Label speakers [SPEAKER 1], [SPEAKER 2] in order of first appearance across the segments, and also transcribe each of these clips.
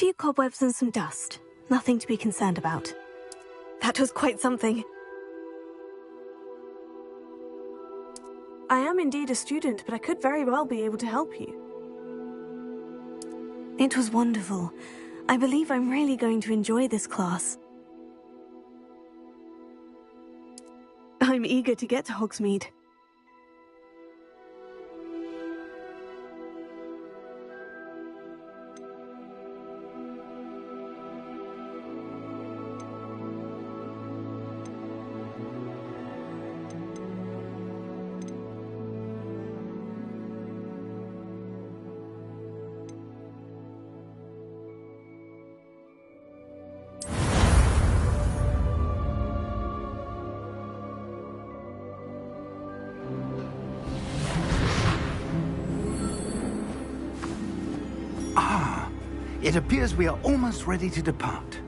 [SPEAKER 1] few cobwebs and some dust. Nothing to be concerned about. That was quite something. I am indeed a student, but I could very well be able to help you. It was wonderful. I believe I'm really going to enjoy this class. I'm eager to get to Hogsmeade.
[SPEAKER 2] It appears we are almost ready to depart.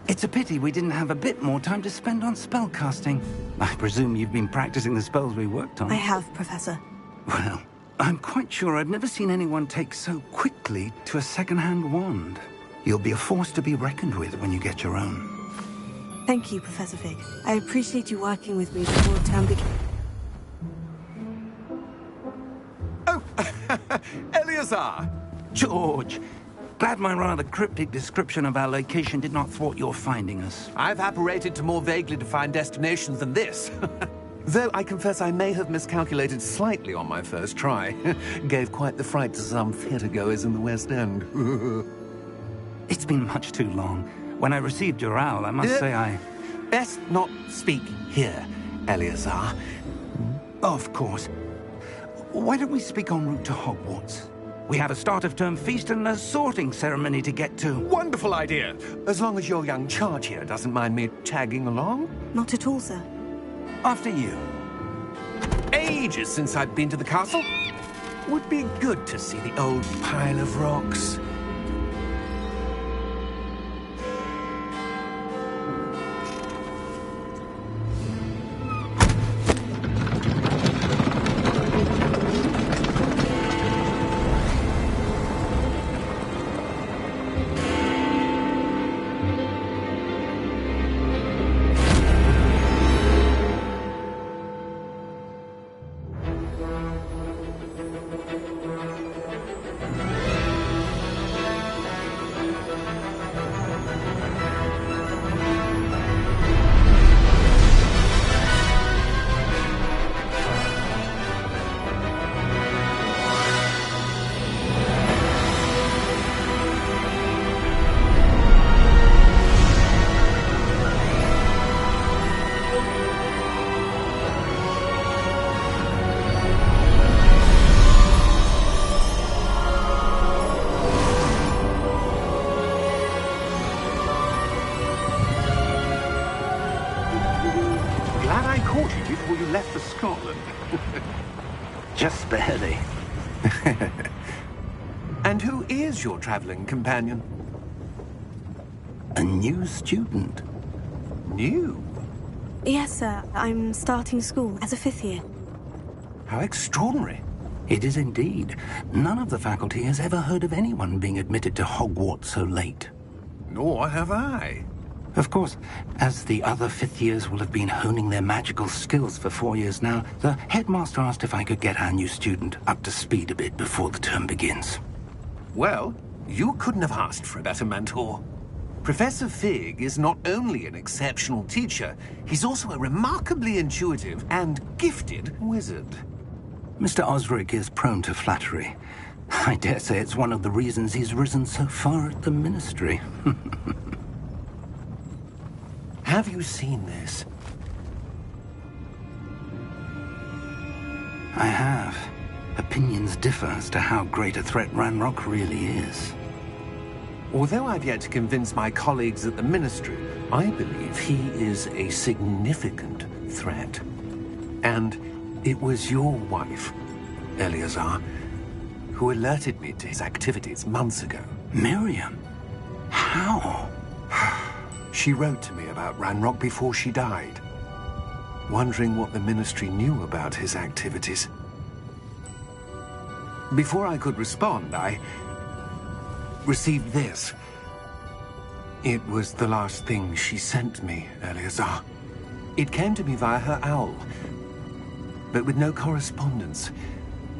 [SPEAKER 2] It's a pity we didn't have a bit more time to spend on spellcasting. I presume you've been practicing the spells we worked on.
[SPEAKER 1] I have, Professor.
[SPEAKER 2] Well, I'm quite sure I've never seen anyone take so quickly to a second-hand wand. You'll be a force to be reckoned with when you get your own.
[SPEAKER 1] Thank you, Professor Fig. I appreciate you working with me before term begins.
[SPEAKER 3] Oh, Eleazar!
[SPEAKER 2] George, glad my rather cryptic description of our location did not thwart your finding us.
[SPEAKER 3] I've apparated to more vaguely defined destinations than this. Though I confess I may have miscalculated slightly on my first try. Gave quite the fright to some theatre-goers in the West End.
[SPEAKER 2] It's been much too long. When I received your owl, I must say I...
[SPEAKER 3] Best not speak here, Eleazar.
[SPEAKER 2] Of course. Why don't we speak en route to Hogwarts? We have a start-of-term feast and a sorting ceremony to get to.
[SPEAKER 3] Wonderful idea! As long as your young charge here doesn't mind me tagging along.
[SPEAKER 1] Not at all, sir.
[SPEAKER 2] After you.
[SPEAKER 3] Ages since I've been to the castle. Would be good to see the old pile of rocks.
[SPEAKER 2] Just barely.
[SPEAKER 3] And who is your traveling companion?
[SPEAKER 2] A new student.
[SPEAKER 3] New?
[SPEAKER 1] Yes, sir. I'm starting school as a 5th year.
[SPEAKER 3] How extraordinary.
[SPEAKER 2] It is indeed. None of the faculty has ever heard of anyone being admitted to Hogwarts so late.
[SPEAKER 3] Nor have I.
[SPEAKER 2] Of course, as the other 5th years will have been honing their magical skills for 4 years now, the headmaster asked if I could get our new student up to speed a bit before the term begins.
[SPEAKER 3] Well, you couldn't have asked for a better mentor. Professor Fig is not only an exceptional teacher, he's also a remarkably intuitive and gifted wizard.
[SPEAKER 2] Mr. Osric is prone to flattery. I dare say it's one of the reasons he's risen so far at the Ministry.
[SPEAKER 3] Have you seen this?
[SPEAKER 2] I have. Opinions differ as to how great a threat Ranrock really is.
[SPEAKER 3] Although I've yet to convince my colleagues at the Ministry, I believe he is a significant threat. And it was your wife, Eleazar, who alerted me to his activities months ago.
[SPEAKER 2] Miriam? How?
[SPEAKER 3] She wrote to me about Ranrock before she died, wondering what the Ministry knew about his activities. Before I could respond, received this. It was the last thing she sent me, Eleazar. It came to me via her owl, but with no correspondence.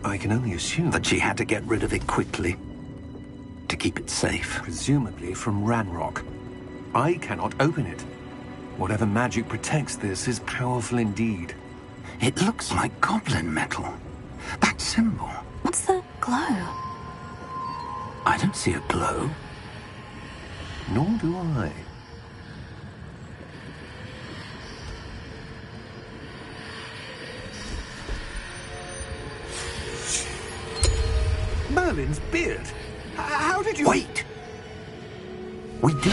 [SPEAKER 3] I can only assume
[SPEAKER 2] That she had to get rid of it quickly to keep it safe.
[SPEAKER 3] presumably from Ranrock. I cannot open it. Whatever magic protects this is powerful indeed.
[SPEAKER 2] It looks like goblin metal. That symbol.
[SPEAKER 1] What's the glow?
[SPEAKER 2] I don't see a glow.
[SPEAKER 3] Nor do I. Merlin's beard. How did you...
[SPEAKER 2] Wait! We do.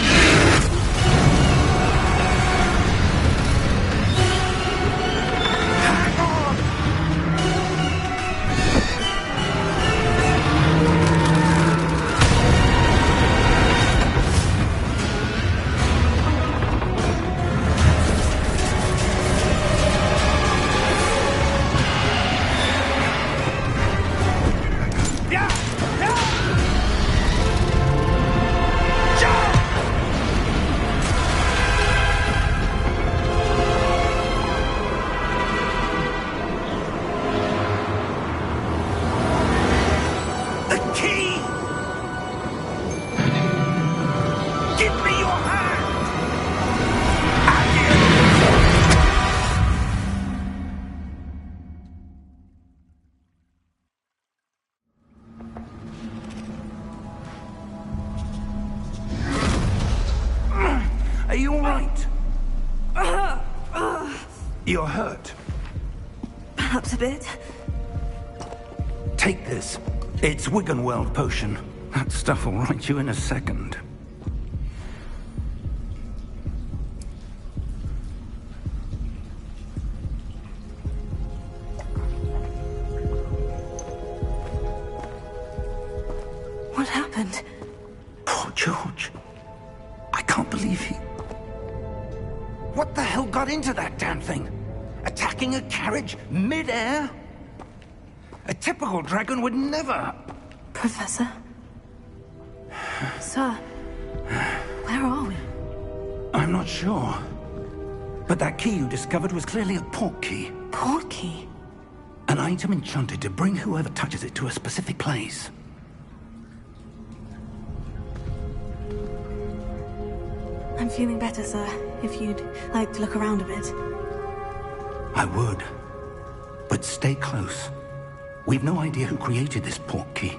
[SPEAKER 2] Are you all right? You're hurt.
[SPEAKER 1] Perhaps a bit.
[SPEAKER 2] Take this. It's Wiggenweld potion. That stuff will right you in a second.
[SPEAKER 1] What happened?
[SPEAKER 2] Poor George. I can't believe he... What the hell got into that damn thing? Attacking a carriage mid-air? A typical dragon would never...
[SPEAKER 1] Professor? Sir, where are we?
[SPEAKER 2] I'm not sure. But that key you discovered was clearly a port key.
[SPEAKER 1] Port key?
[SPEAKER 2] An item enchanted to bring whoever touches it to a specific place.
[SPEAKER 1] I'm feeling better, sir. If you'd like to look around a bit.
[SPEAKER 2] I would. But stay close. We've no idea who created this port key.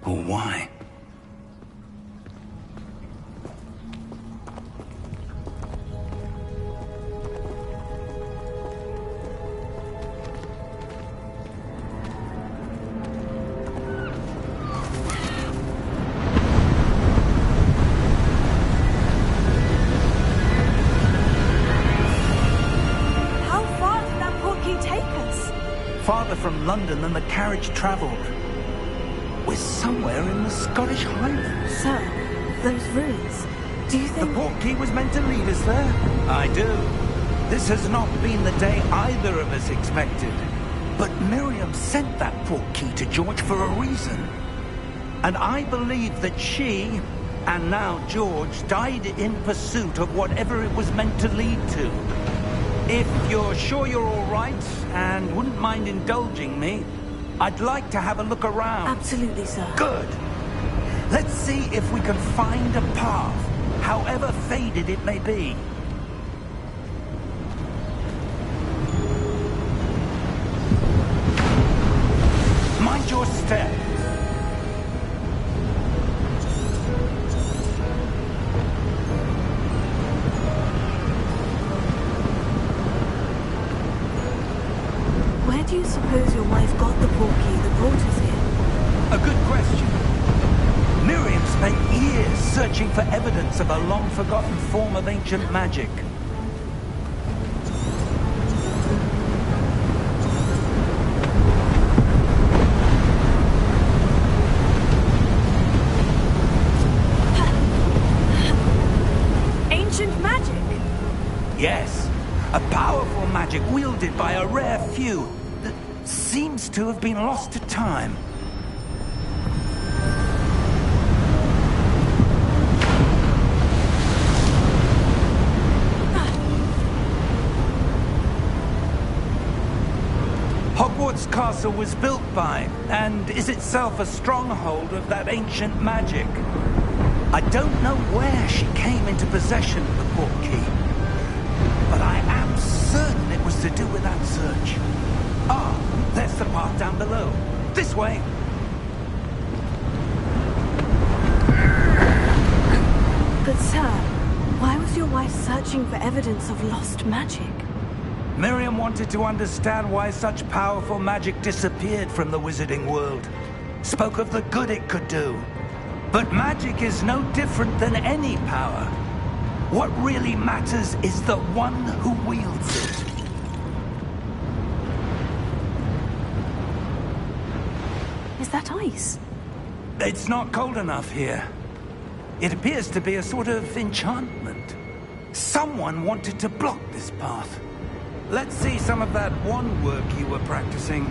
[SPEAKER 2] Or why.
[SPEAKER 1] How far did that port key take us?
[SPEAKER 2] Farther from London than the carriage travelled. We're somewhere in the Scottish Highlands.
[SPEAKER 1] Sir, those ruins. Do you
[SPEAKER 2] The
[SPEAKER 1] think...
[SPEAKER 2] port key was meant to lead us there. I do. This has not been the day either of us expected. But Miriam sent that port key to George for a reason. And I believe that she, and now George, died in pursuit of whatever it was meant to lead to. If you're sure you're all right, and wouldn't mind indulging me, I'd like to have a look around.
[SPEAKER 1] Absolutely, sir.
[SPEAKER 2] Good. Let's see if we can find a path, however faded it may be. Mind your step.
[SPEAKER 1] Where do you suppose your wife got the port key that brought us here?
[SPEAKER 2] A good question. Miriam spent years searching for evidence of a long-forgotten form of ancient magic.
[SPEAKER 1] Ancient magic?
[SPEAKER 2] Yes, a powerful magic wielded by a rare few that seems to have been lost to time. castle was built by, and is itself a stronghold of that ancient magic. I don't know where she came into possession of the portkey, but I am certain it was to do with that search. Ah, there's the path down below. This way.
[SPEAKER 1] But sir, why was your wife searching for evidence of lost magic?
[SPEAKER 2] Miriam wanted to understand why such powerful magic disappeared from the wizarding world. Spoke of the good it could do. But magic is no different than any power. What really matters is the one who wields it.
[SPEAKER 1] Is that ice?
[SPEAKER 2] It's not cold enough here. It appears to be a sort of enchantment. Someone wanted to block this path. Let's see some of that wand work you were practicing.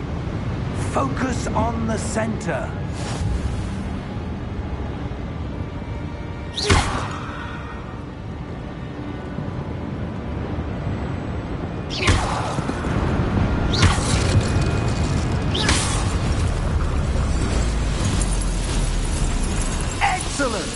[SPEAKER 2] Focus on the center. Excellent!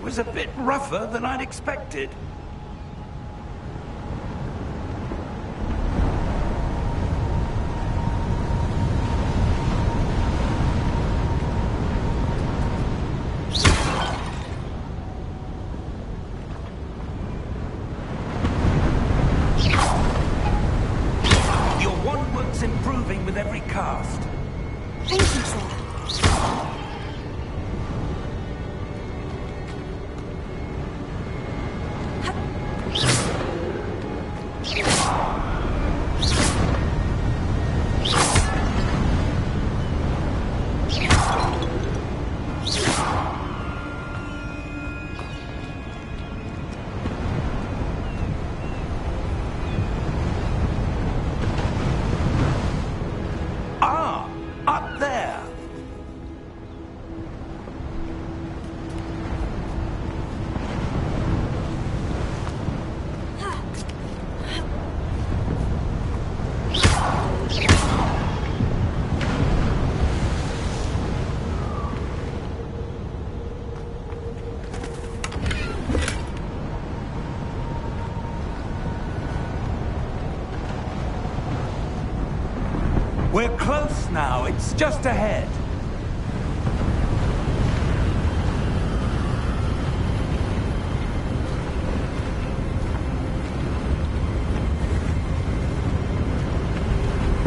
[SPEAKER 2] Was a bit rougher than I'd expected. Your wand work's improving with every cast.
[SPEAKER 1] Thank you, sir.
[SPEAKER 2] We're close now. It's just ahead.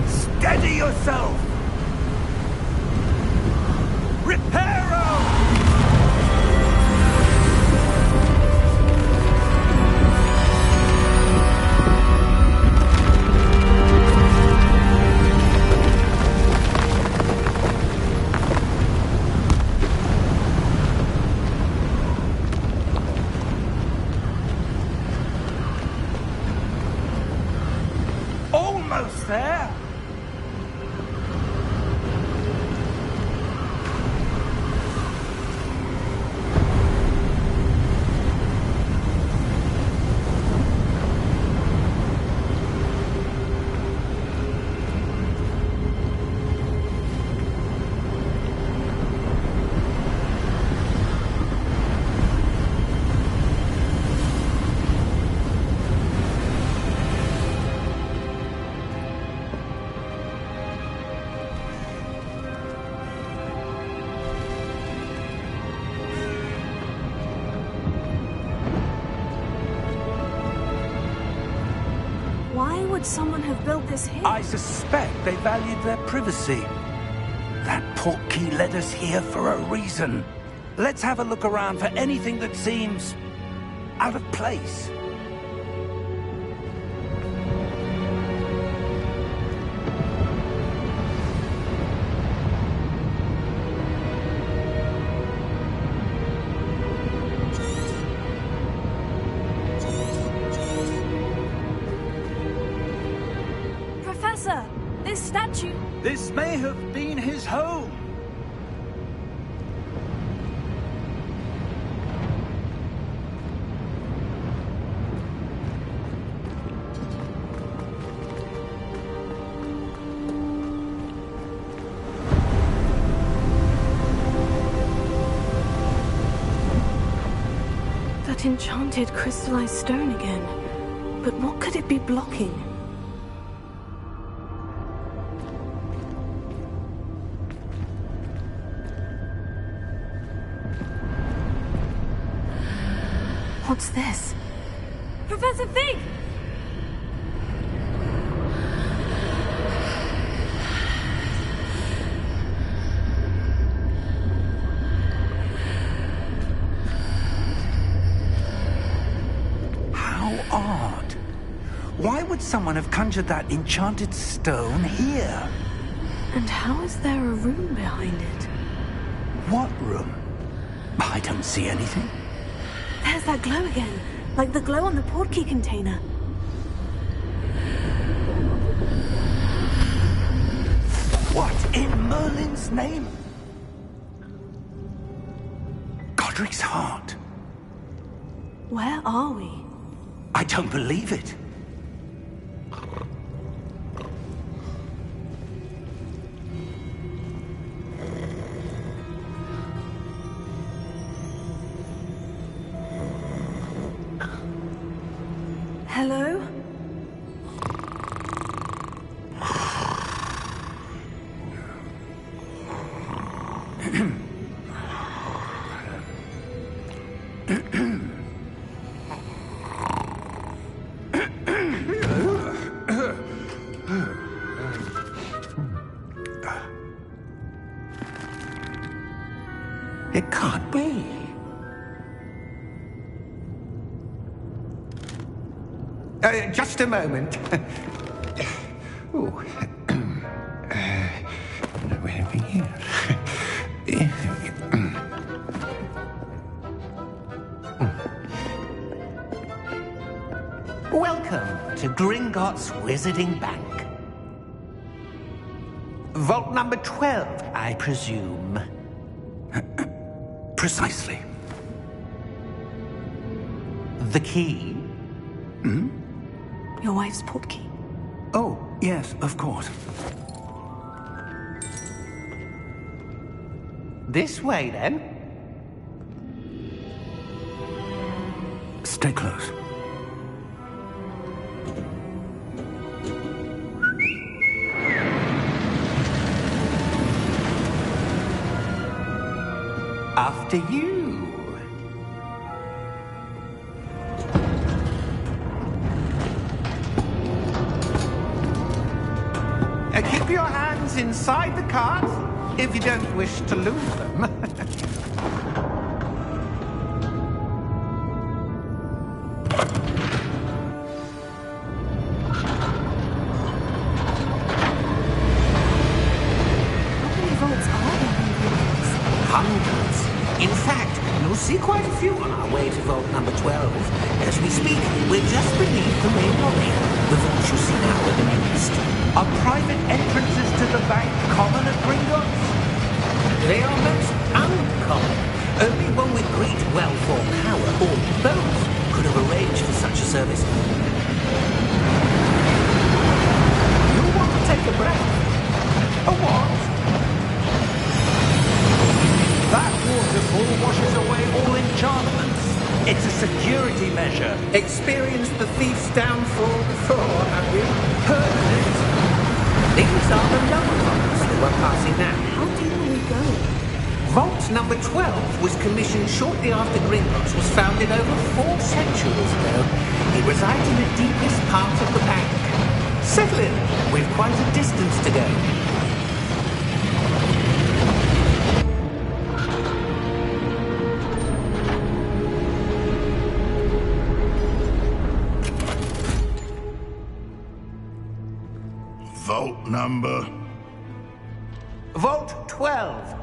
[SPEAKER 2] Steady yourself! Reparo! Almost there!
[SPEAKER 1] Why would someone have built this here?
[SPEAKER 2] I suspect they valued their privacy. That portkey led us here for a reason. Let's have a look around for anything that seems out of place.
[SPEAKER 1] Professor, this statue...
[SPEAKER 2] This may have been his home.
[SPEAKER 1] That enchanted crystallized stone again. But what could it be blocking? What's this? Professor Fig!
[SPEAKER 2] How odd. Why would someone have conjured that enchanted stone here?
[SPEAKER 1] And how is there a room behind it?
[SPEAKER 2] What room? I don't see anything.
[SPEAKER 1] There's that glow again, like the glow on the portkey container.
[SPEAKER 2] What in Merlin's name? Godric's heart.
[SPEAKER 1] Where are we?
[SPEAKER 2] I don't believe it.
[SPEAKER 1] Hello?
[SPEAKER 2] It can't be.
[SPEAKER 4] Just a moment. Oh. Where are we here? Welcome to Gringotts Wizarding Bank. Vault number 12, I presume.
[SPEAKER 2] Precisely.
[SPEAKER 4] The key?
[SPEAKER 1] Your wife's portkey.
[SPEAKER 2] Oh, yes, of course.
[SPEAKER 4] This way, then.
[SPEAKER 2] Stay close.
[SPEAKER 4] after you. Keep your hands inside the cart if you don't wish to lose them.
[SPEAKER 5] Hundreds. In fact, you'll see quite a few on our way to vault number 12. As we speak, we're just beneath the main lobby. The vault you see now in the east.
[SPEAKER 2] Are private entrances to the bank common at Gringotts?
[SPEAKER 5] They are most uncommon. Only one with great wealth or power, or both, could have arranged for such a service.
[SPEAKER 2] You want to take a breath? A what? That waterfall washes away all enchantments. It's a security measure.
[SPEAKER 5] Experienced the thief's downfall before, have you? Heard of it? These are the lower vaults that we're passing now.
[SPEAKER 1] How deep will we go?
[SPEAKER 5] Vault number 12 was commissioned shortly after Gringotts was founded over 4 centuries ago. It resides in the deepest part of the bank. Settle in. We've quite a distance to go.
[SPEAKER 6] Vault number?
[SPEAKER 4] Vault 12.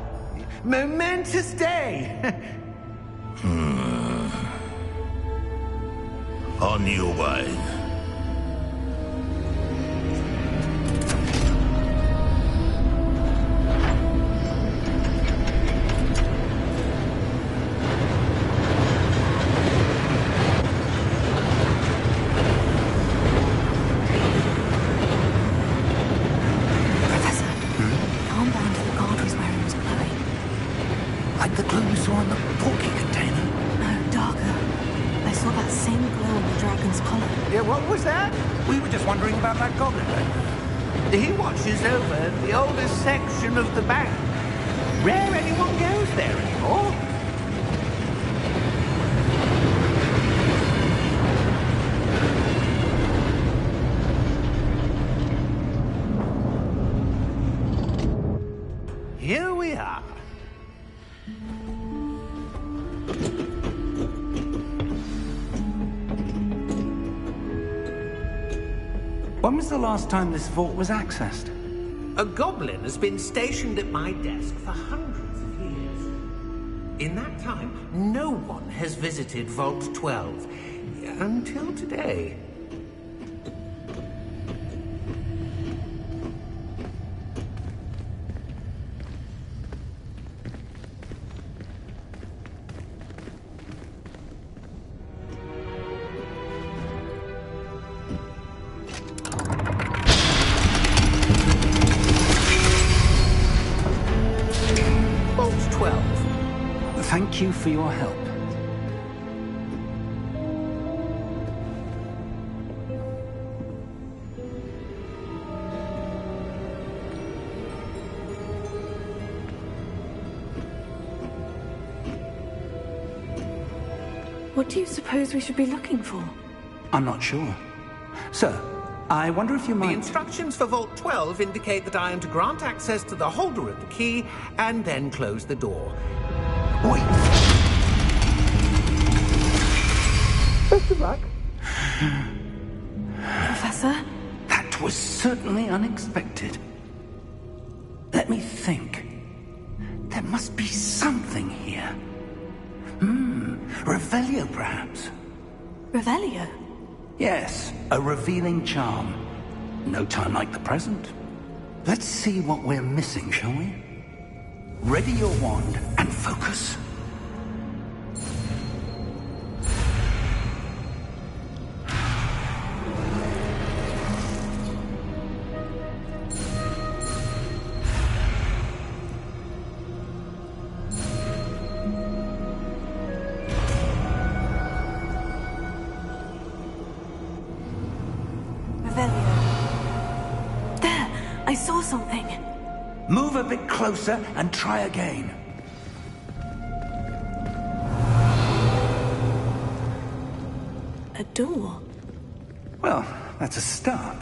[SPEAKER 4] Momentous day.
[SPEAKER 6] On your way.
[SPEAKER 2] Like the glow you saw on the porky container?
[SPEAKER 1] No, darker. I saw that same glow on the dragon's collar.
[SPEAKER 4] Yeah, what was that?
[SPEAKER 2] We were just wondering about that goblin, right?
[SPEAKER 4] He watches over the oldest section of the bank. Rare anyone goes there anymore. Here we are.
[SPEAKER 2] When was the last time this vault was accessed?
[SPEAKER 5] A goblin has been stationed at my desk for hundreds of years. In that time, no one has visited Vault 12 until today. Vault 12.
[SPEAKER 2] Thank you for your help.
[SPEAKER 1] What do you suppose we should be looking for?
[SPEAKER 2] I'm not sure. Sir, I wonder if you
[SPEAKER 5] The
[SPEAKER 2] might...
[SPEAKER 5] instructions for Vault 12 indicate that I am to grant access to the holder of the key and then close the door.
[SPEAKER 2] Wait!
[SPEAKER 5] Best of luck.
[SPEAKER 1] Professor?
[SPEAKER 2] That was certainly unexpected. Let me think. There must be something here. Revelio, perhaps?
[SPEAKER 1] Revelio?
[SPEAKER 2] Yes, a revealing charm. No time like the present. Let's see what we're missing, shall we? Ready your wand and focus.
[SPEAKER 1] Revelio. There! I saw something.
[SPEAKER 2] Move a bit closer and try again.
[SPEAKER 1] a door.
[SPEAKER 2] Well, that's a start.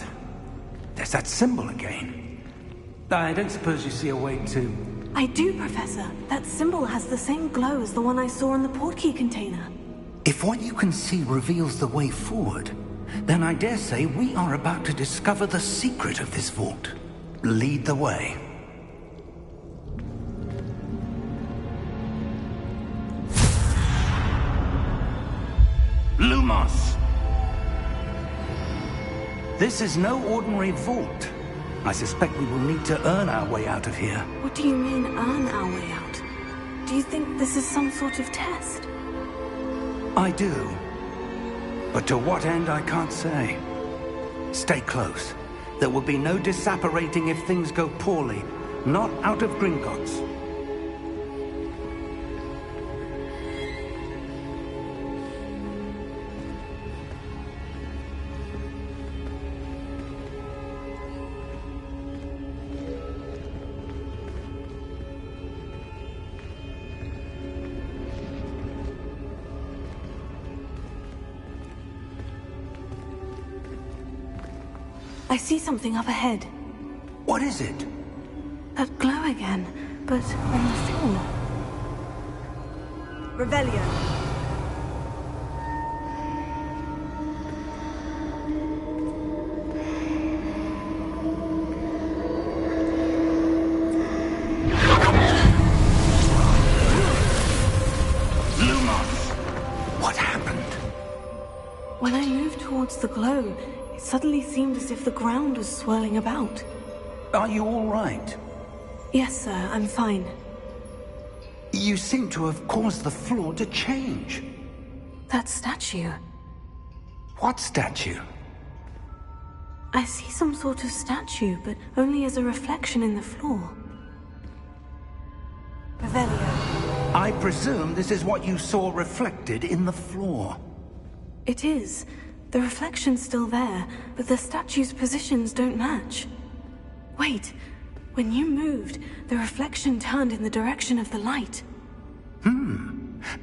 [SPEAKER 2] There's that symbol again. I don't suppose you see a way to...
[SPEAKER 1] I do, Professor. That symbol has the same glow as the one I saw in the portkey container.
[SPEAKER 2] If what you can see reveals the way forward, then I dare say we are about to discover the secret of this vault. Lead the way. Lumos! This is no ordinary vault. I suspect we will need to earn our way out of here.
[SPEAKER 1] What do you mean, earn our way out? Do you think this is some sort of test?
[SPEAKER 2] I do. But to what end, I can't say. Stay close. There will be no disapparating if things go poorly. Not out of Gringotts.
[SPEAKER 1] I see something up ahead.
[SPEAKER 2] What is it?
[SPEAKER 1] That glow again, but on the floor. Revelio.
[SPEAKER 2] Lumos! What happened?
[SPEAKER 1] When I moved towards the glow, it suddenly seemed as if the ground was swirling about.
[SPEAKER 2] Are you all right?
[SPEAKER 1] Yes, sir, I'm fine.
[SPEAKER 2] You seem to have caused the floor to change.
[SPEAKER 1] That statue.
[SPEAKER 2] What statue?
[SPEAKER 1] I see some sort of statue, but only as a reflection in the floor. Revelio.
[SPEAKER 2] I presume this is what you saw reflected in the floor.
[SPEAKER 1] It is. The reflection's still there, but the statue's positions don't match. Wait, when you moved, the reflection turned in the direction of the light.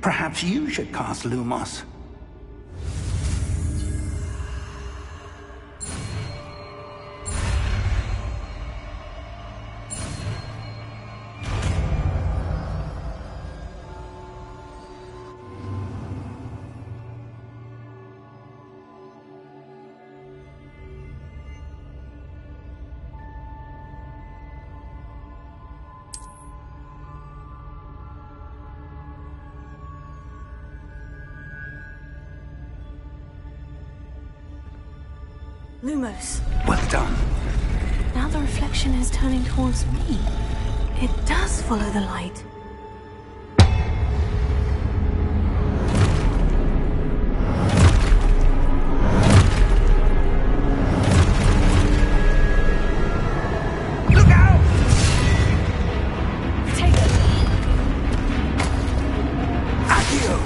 [SPEAKER 2] Perhaps you should cast Lumos.
[SPEAKER 1] Lumos.
[SPEAKER 2] Well done.
[SPEAKER 1] Now the reflection is turning towards me. It does follow the light.
[SPEAKER 2] Look out!
[SPEAKER 1] Take it.
[SPEAKER 2] Accio!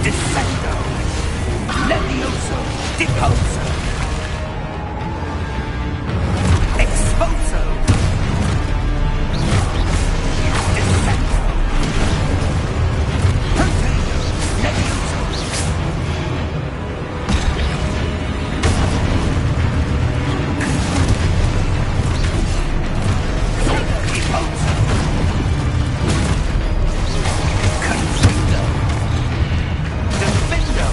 [SPEAKER 2] Descendo! Levioso! Deposo! Exposo! Descendo! Potato! Levioso! Deposo! Confendo! Defendo!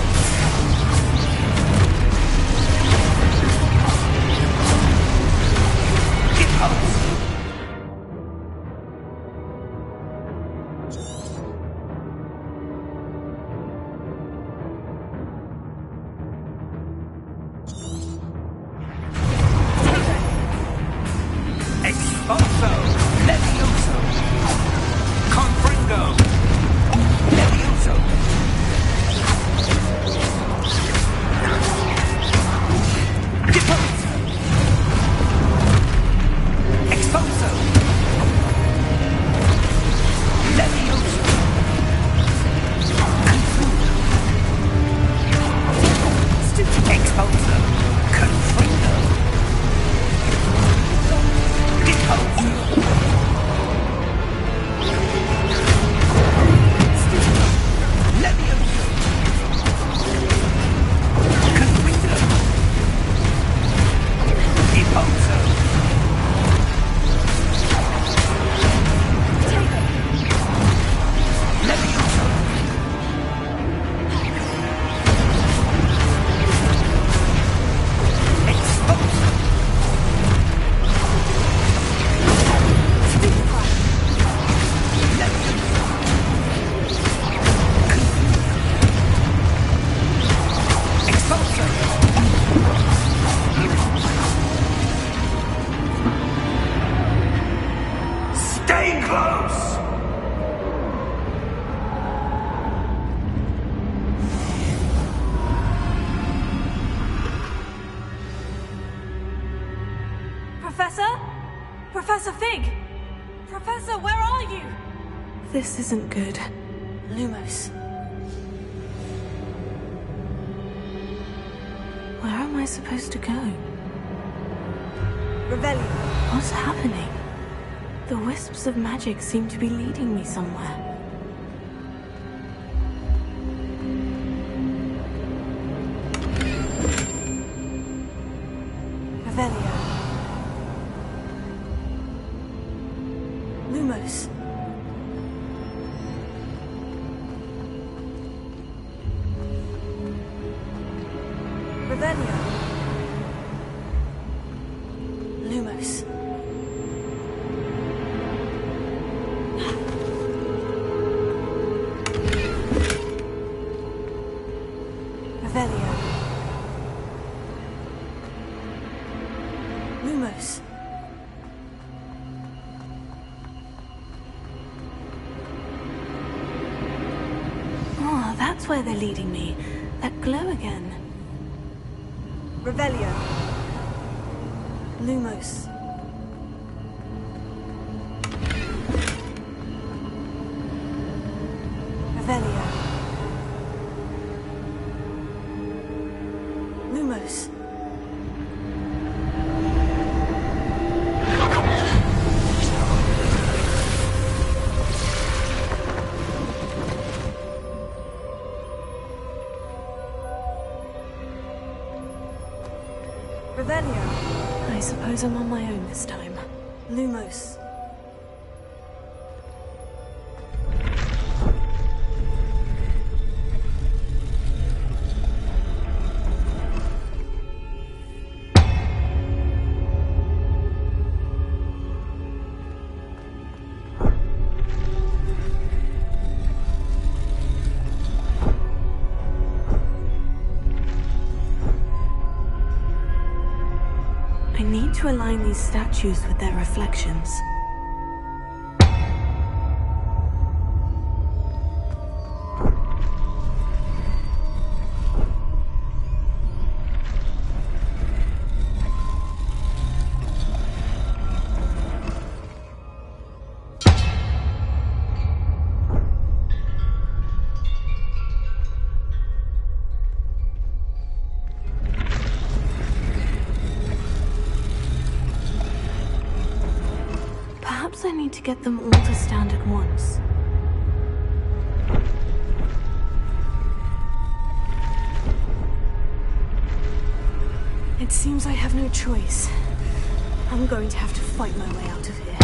[SPEAKER 1] Professor Fig! Professor, where are you? This isn't good. Lumos. Where am I supposed to go?
[SPEAKER 7] Revelio.
[SPEAKER 1] What's happening? The wisps of magic seem to be leading me somewhere.
[SPEAKER 7] Revelio. Lumos. Revelio.
[SPEAKER 1] Lumos.
[SPEAKER 7] Revelio. Lumos.
[SPEAKER 1] Oh, that's where they're leading me. That glow again.
[SPEAKER 7] Revelio. Lumos. Revelio. Lumos. Revelio.
[SPEAKER 1] I suppose I'm on my own this time.
[SPEAKER 7] Lumos.
[SPEAKER 1] I need to align these statues with their reflections. Perhaps I need to get them all to stand at once. It seems I have no choice. I'm going to have to fight my way out of here.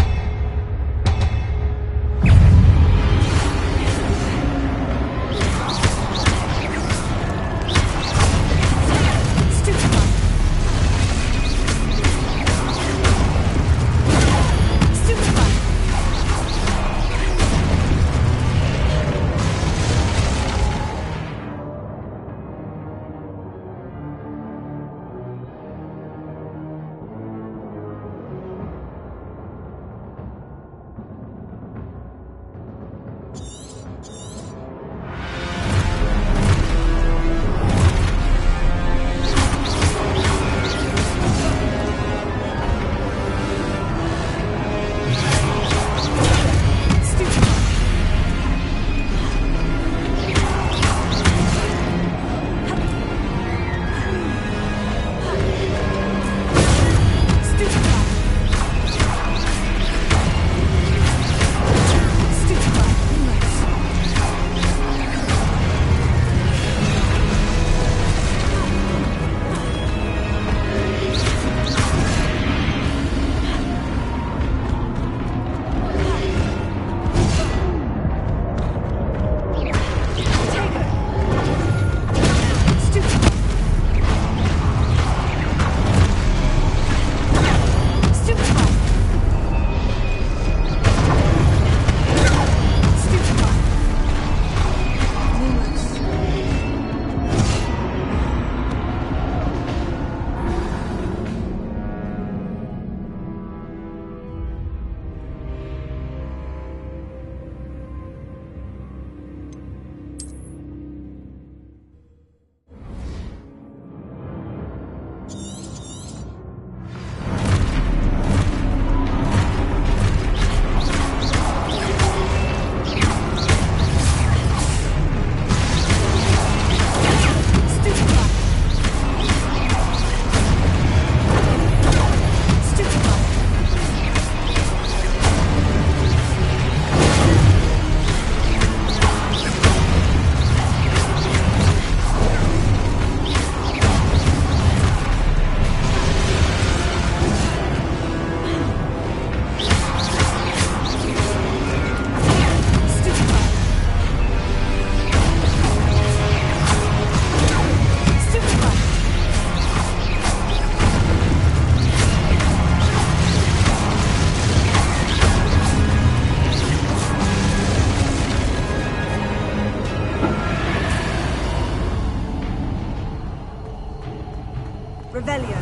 [SPEAKER 7] Revelio.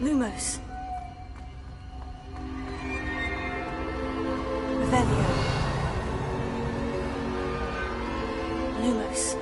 [SPEAKER 1] Lumos.
[SPEAKER 7] Revelio.
[SPEAKER 1] Lumos.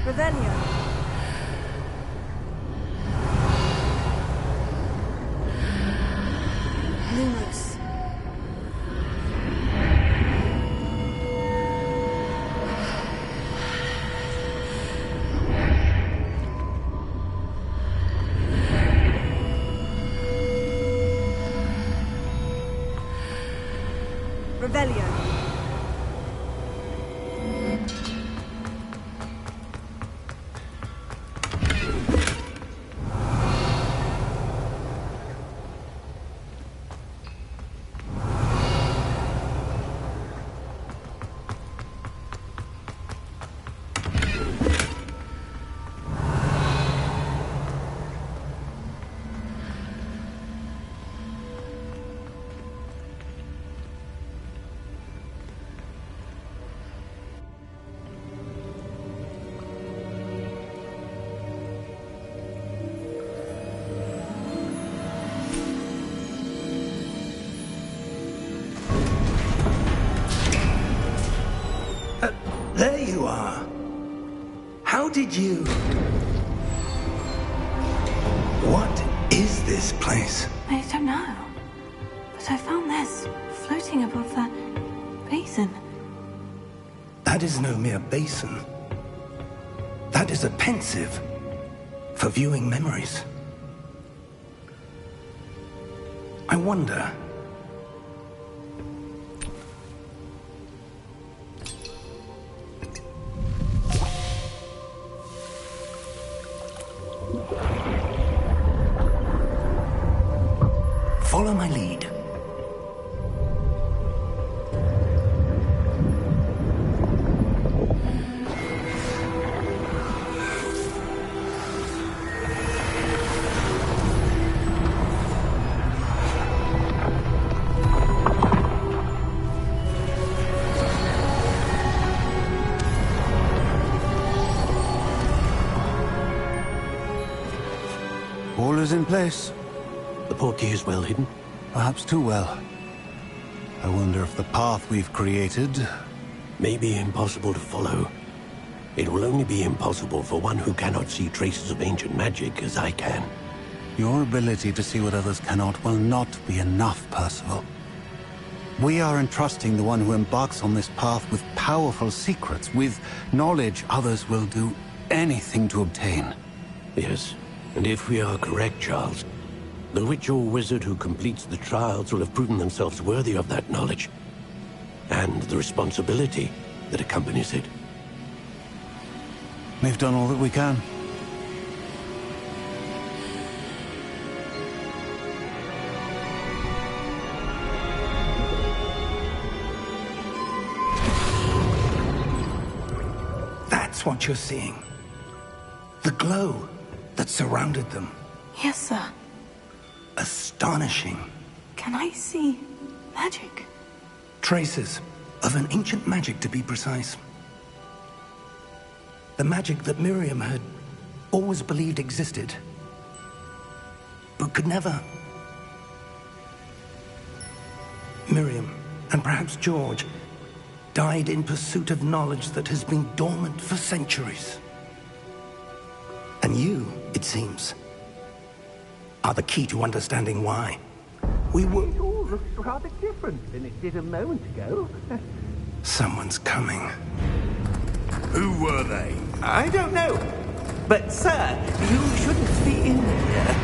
[SPEAKER 7] Revelio.
[SPEAKER 1] Lumos.
[SPEAKER 7] Revelio.
[SPEAKER 2] There you are. How did you... What is this place?
[SPEAKER 1] I don't know. But I found this floating above that basin.
[SPEAKER 2] That is no mere basin. That is a pensive for viewing memories. I wonder... Follow my lead.
[SPEAKER 8] All is in place.
[SPEAKER 9] The portkey is well hidden?
[SPEAKER 8] Perhaps too well. I wonder if the path we've created...
[SPEAKER 9] May be impossible to follow. It will only be impossible for one who cannot see traces of ancient magic as I can.
[SPEAKER 8] Your ability to see what others cannot will not be enough, Percival. We are entrusting the one who embarks on this path with powerful secrets, with knowledge others will do anything to obtain.
[SPEAKER 9] Yes, and if we are correct, Charles, the witch or wizard who completes the trials will have proven themselves worthy of that knowledge, and the responsibility that accompanies it.
[SPEAKER 8] We've done all that we can.
[SPEAKER 2] That's what you're seeing. The glow that surrounded them.
[SPEAKER 1] Yes, sir.
[SPEAKER 2] Astonishing.
[SPEAKER 1] Can I see magic?
[SPEAKER 2] Traces of an ancient magic, to be precise. The magic that Miriam had always believed existed, but could never. Miriam, and perhaps George, died in pursuit of knowledge that has been dormant for centuries. And you, it seems, are the key to understanding why. We were...
[SPEAKER 5] It all looks rather different than it did a moment ago.
[SPEAKER 2] Someone's coming.
[SPEAKER 6] Who were they?
[SPEAKER 4] I don't know. But, sir, you shouldn't be in here.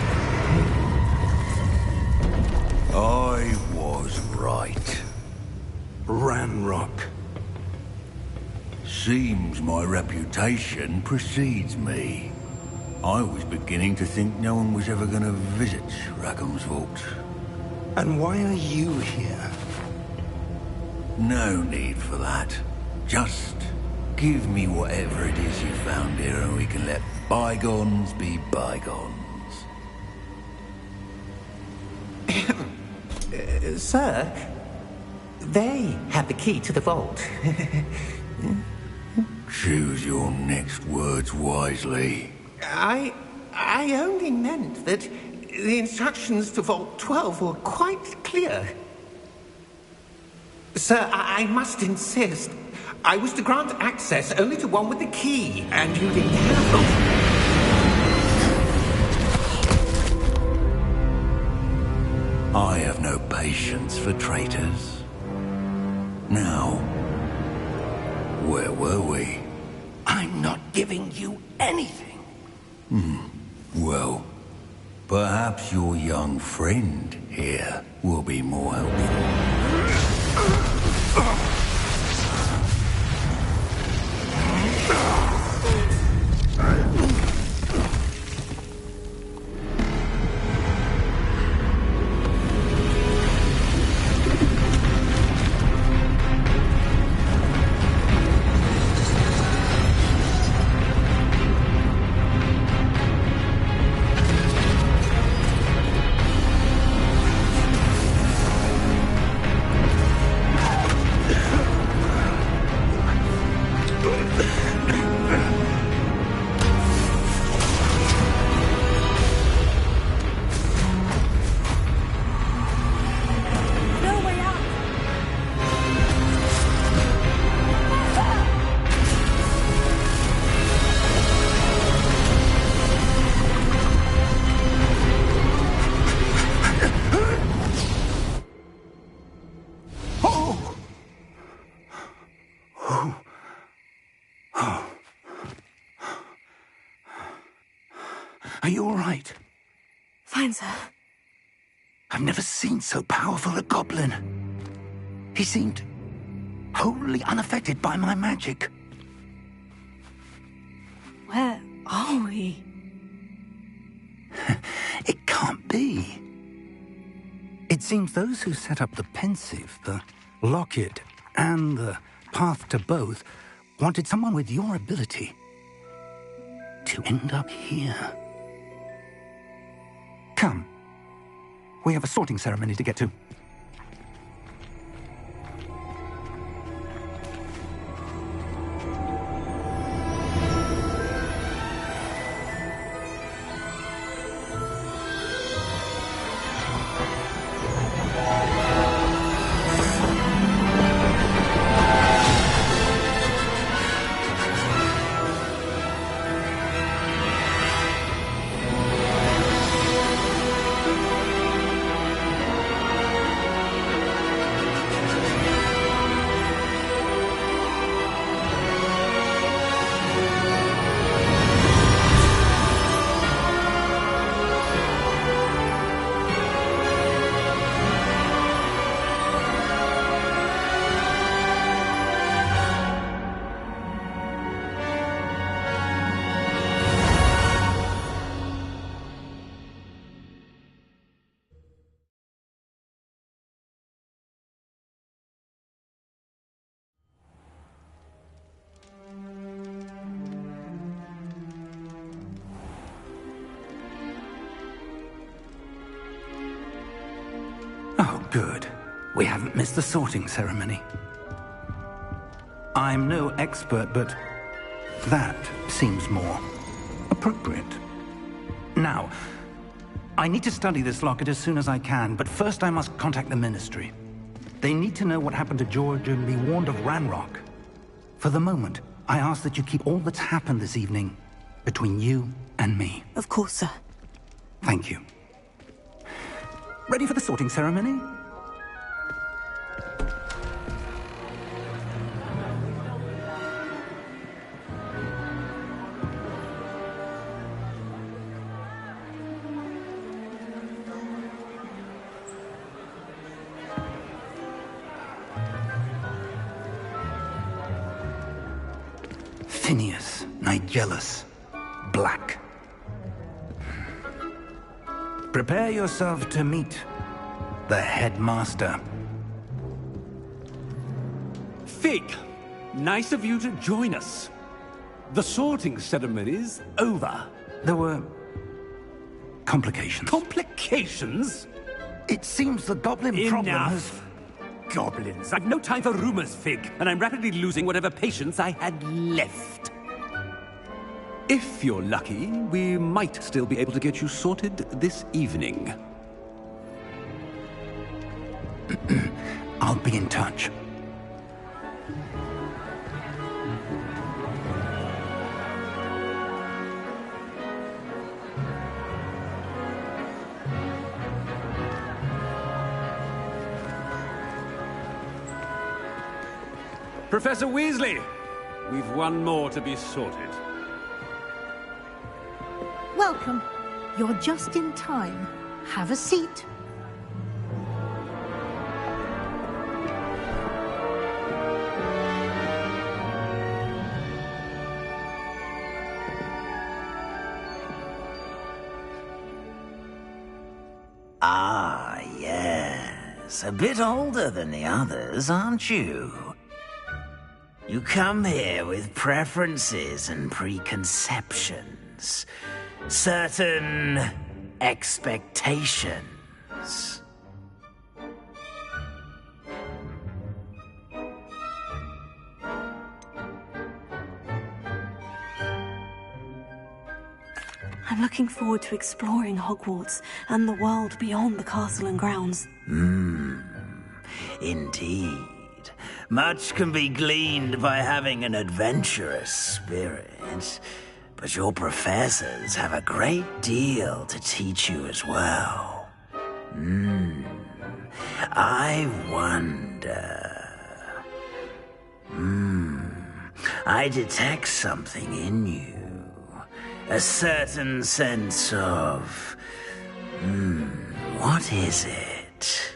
[SPEAKER 2] I was right. Ranrock.
[SPEAKER 6] Seems my reputation precedes me. I was beginning to think no one was ever going to visit Rackham's vault.
[SPEAKER 2] And why are you here?
[SPEAKER 6] No need for that. Just give me whatever it is you found here and we can let bygones be bygones.
[SPEAKER 5] Sir, they have the key to the vault.
[SPEAKER 6] Choose your next words wisely.
[SPEAKER 5] I only meant that the instructions to Vault 12 were quite clear. Sir, I must insist. I was to grant access only to one with the key, and you didn't have it.
[SPEAKER 6] I have no patience for traitors. Now, where were we?
[SPEAKER 2] I'm not giving you anything.
[SPEAKER 6] Well, perhaps your young friend here will be more helpful.
[SPEAKER 2] Are you all right?
[SPEAKER 1] Fine, sir.
[SPEAKER 2] I've never seen so powerful a goblin. He seemed wholly unaffected by my magic.
[SPEAKER 1] Where are we?
[SPEAKER 2] It can't be. It seems those who set up the Pensieve, the Locket, and the Path to Both wanted someone with your ability to end up here. Come. We have a sorting ceremony to get to. Oh, good. We haven't missed the sorting ceremony. I'm no expert, but that seems more appropriate. Now, I need to study this locket as soon as I can, but first I must contact the Ministry. They need to know what happened to George and be warned of Ranrock. For the moment, I ask that you keep all that's happened this evening between you and me.
[SPEAKER 1] Of course, sir.
[SPEAKER 2] Thank you. Ready for the sorting ceremony? Tinius, Nigellus, Black. Prepare yourself to meet the headmaster.
[SPEAKER 10] Fig, nice of you to join us. The sorting ceremony's over.
[SPEAKER 2] There were complications.
[SPEAKER 10] Complications?
[SPEAKER 2] It seems the goblin problem has...
[SPEAKER 10] Enough. Goblins. I've no time for rumors, Fig, and I'm rapidly losing whatever patience I had left. If you're lucky, we might still be able to get you sorted this evening.
[SPEAKER 2] I'll be in touch.
[SPEAKER 10] Professor Weasley, we've one more to be sorted.
[SPEAKER 11] Welcome. You're just in time. Have a seat.
[SPEAKER 12] Ah, yes. A bit older than the others, aren't you? You come here with preferences and preconceptions. Certain expectations.
[SPEAKER 1] I'm looking forward to exploring Hogwarts and the world beyond the castle and grounds.
[SPEAKER 12] Indeed. Much can be gleaned by having an adventurous spirit, but your professors have a great deal to teach you as well. I wonder... I detect something in you. A certain sense of... what is it?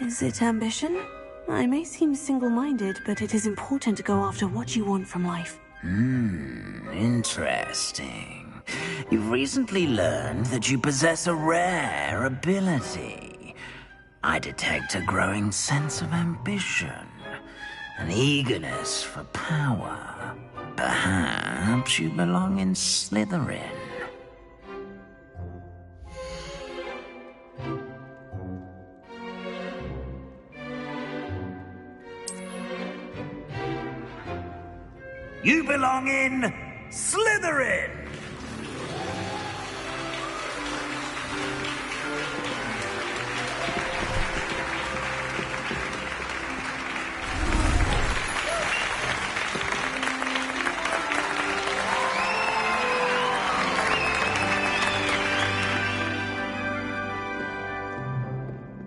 [SPEAKER 1] Is it ambition? I may seem single-minded, but it is important to go after what you want from life.
[SPEAKER 12] Interesting. You've recently learned that you possess a rare ability. I detect a growing sense of ambition, an eagerness for power. Perhaps you belong in Slytherin. You belong in Slytherin!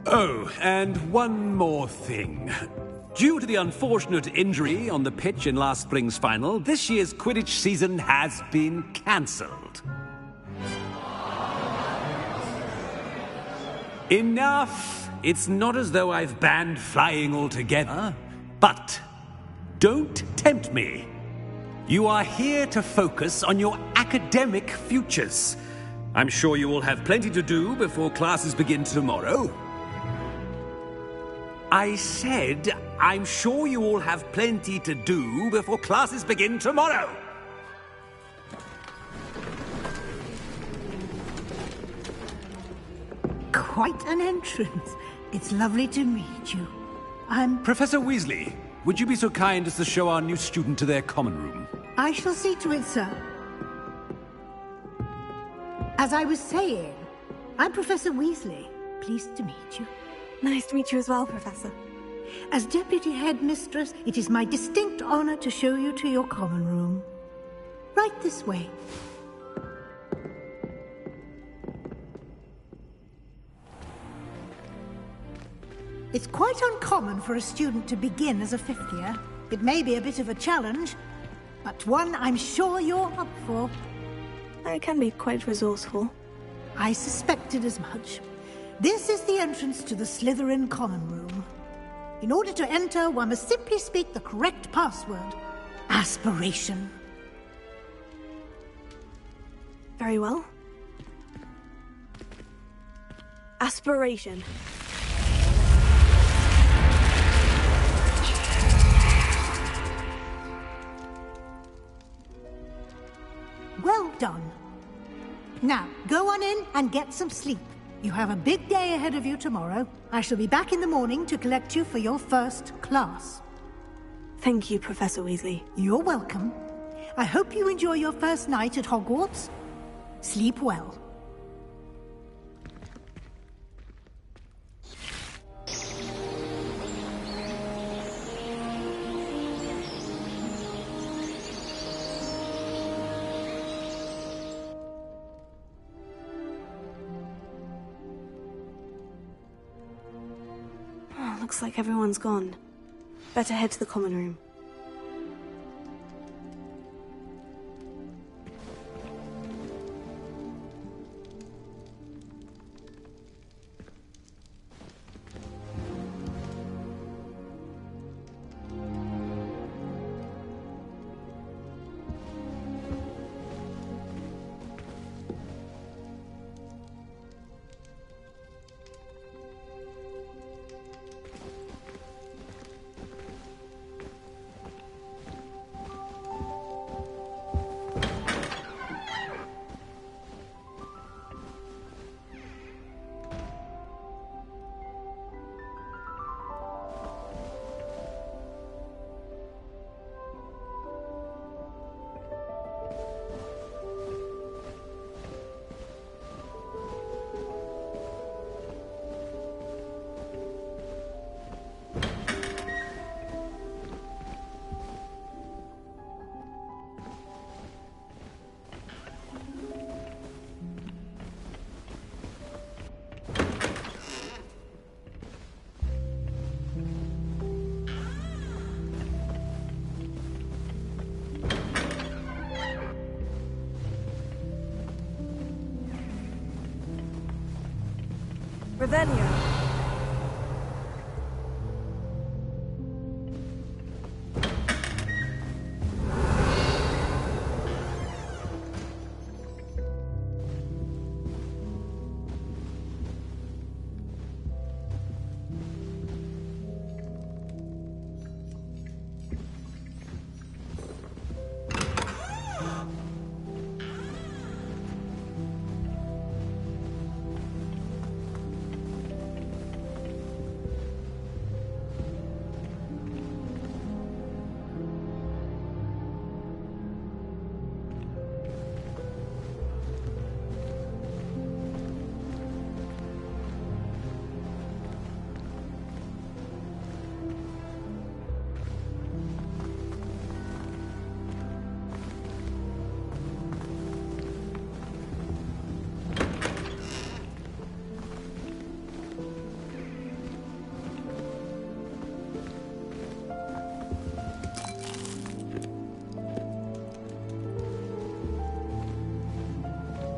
[SPEAKER 10] Oh, and one more thing. Due to the unfortunate injury on the pitch in last spring's final, this year's Quidditch season has been cancelled. Enough! It's not as though I've banned flying altogether, but don't tempt me. You are here to focus on your academic futures. I'm sure you will have plenty to do before classes begin tomorrow. I said, I'm sure you all have plenty to do before classes begin tomorrow.
[SPEAKER 11] Quite an entrance. It's lovely to meet you. I'm...
[SPEAKER 10] Professor Weasley, would you be so kind as to show our new student to their common room?
[SPEAKER 11] I shall see to it, sir. As I was saying, I'm Professor Weasley. Pleased to meet you.
[SPEAKER 1] Nice to meet you as well, Professor.
[SPEAKER 11] As Deputy Headmistress, it is my distinct honor to show you to your common room. Right this way. It's quite uncommon for a student to begin as a fifth year. It may be a bit of a challenge, but one I'm sure you're up for.
[SPEAKER 1] I can be quite resourceful.
[SPEAKER 11] I suspected as much. This is the entrance to the Slytherin common room. In order to enter, one must simply speak the correct password. Aspiration.
[SPEAKER 1] Very well. Aspiration.
[SPEAKER 11] Well done. Now, go on in and get some sleep. You have a big day ahead of you tomorrow. I shall be back in the morning to collect you for your first class.
[SPEAKER 1] Thank you, Professor Weasley.
[SPEAKER 11] You're welcome. I hope you enjoy your first night at Hogwarts. Sleep well.
[SPEAKER 1] Looks like everyone's gone. Better head to the common room. Revelio.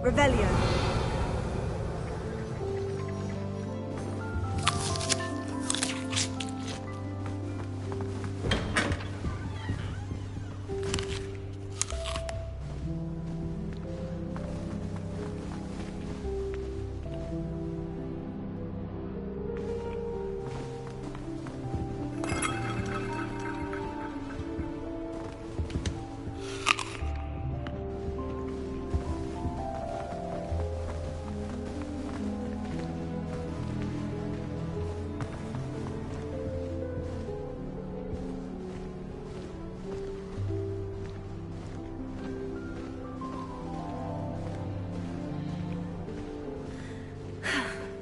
[SPEAKER 7] Revelio.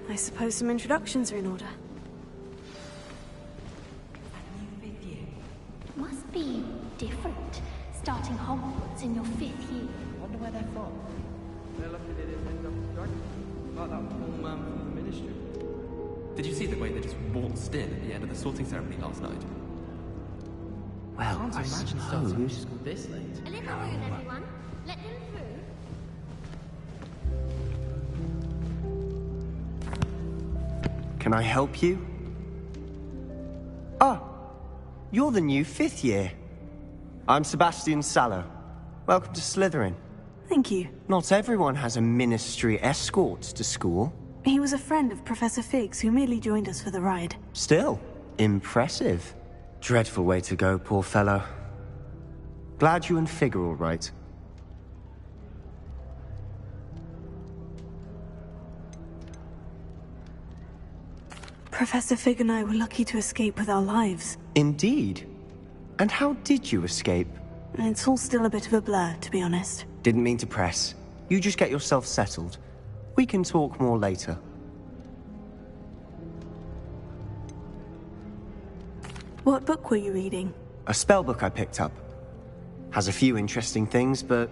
[SPEAKER 1] I suppose some introductions are in order.
[SPEAKER 13] Must be different, starting Hogwarts in your 5th year.
[SPEAKER 14] Wonder where they're from. They're lucky they didn't end up struggling, like that poor man from the Ministry.
[SPEAKER 15] Did you see the way they just waltzed in at the end of the sorting ceremony last night?
[SPEAKER 14] Well, I imagine starting school this late.
[SPEAKER 13] A little room, everyone. Let them through.
[SPEAKER 16] Can I help you? Oh, you're the new 5th year. I'm Sebastian Sallow. Welcome to Slytherin.
[SPEAKER 1] Thank you.
[SPEAKER 16] Not everyone has a Ministry escort to school.
[SPEAKER 1] He was a friend of Professor Figgs who merely joined us for the ride.
[SPEAKER 16] Still, impressive. Dreadful way to go, poor fellow. Glad you and Fig are all right.
[SPEAKER 1] Professor Fig and I were lucky to escape with our lives.
[SPEAKER 16] Indeed. And how did you escape?
[SPEAKER 1] It's all still a bit of a blur, to be honest.
[SPEAKER 16] Didn't mean to press. You just get yourself settled. We can talk more later.
[SPEAKER 1] What book were you reading?
[SPEAKER 16] A spell book I picked up. Has a few interesting things, but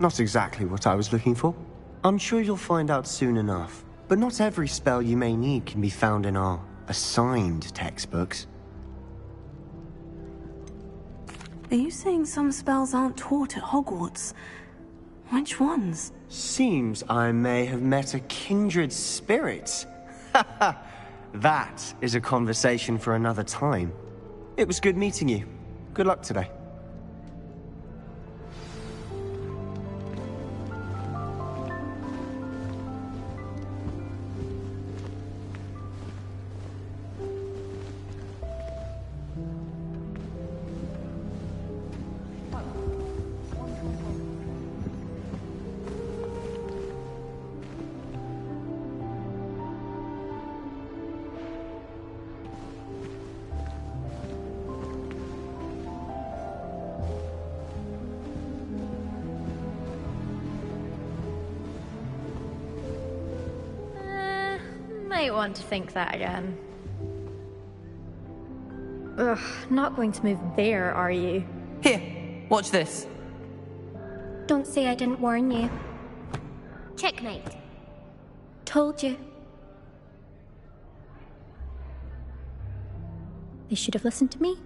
[SPEAKER 16] not exactly what I was looking for. I'm sure you'll find out soon enough. But not every spell you may need can be found in our assigned textbooks.
[SPEAKER 1] Are you saying some spells aren't taught at Hogwarts? Which ones?
[SPEAKER 16] Seems I may have met a kindred spirit. That is a conversation for another time. It was good meeting you. Good luck today.
[SPEAKER 17] Might want to think that again. Ugh, not going to move there, are you?
[SPEAKER 14] Here, watch this.
[SPEAKER 13] Don't say I didn't warn you. Checkmate.
[SPEAKER 17] Told you.
[SPEAKER 13] They should have listened to me.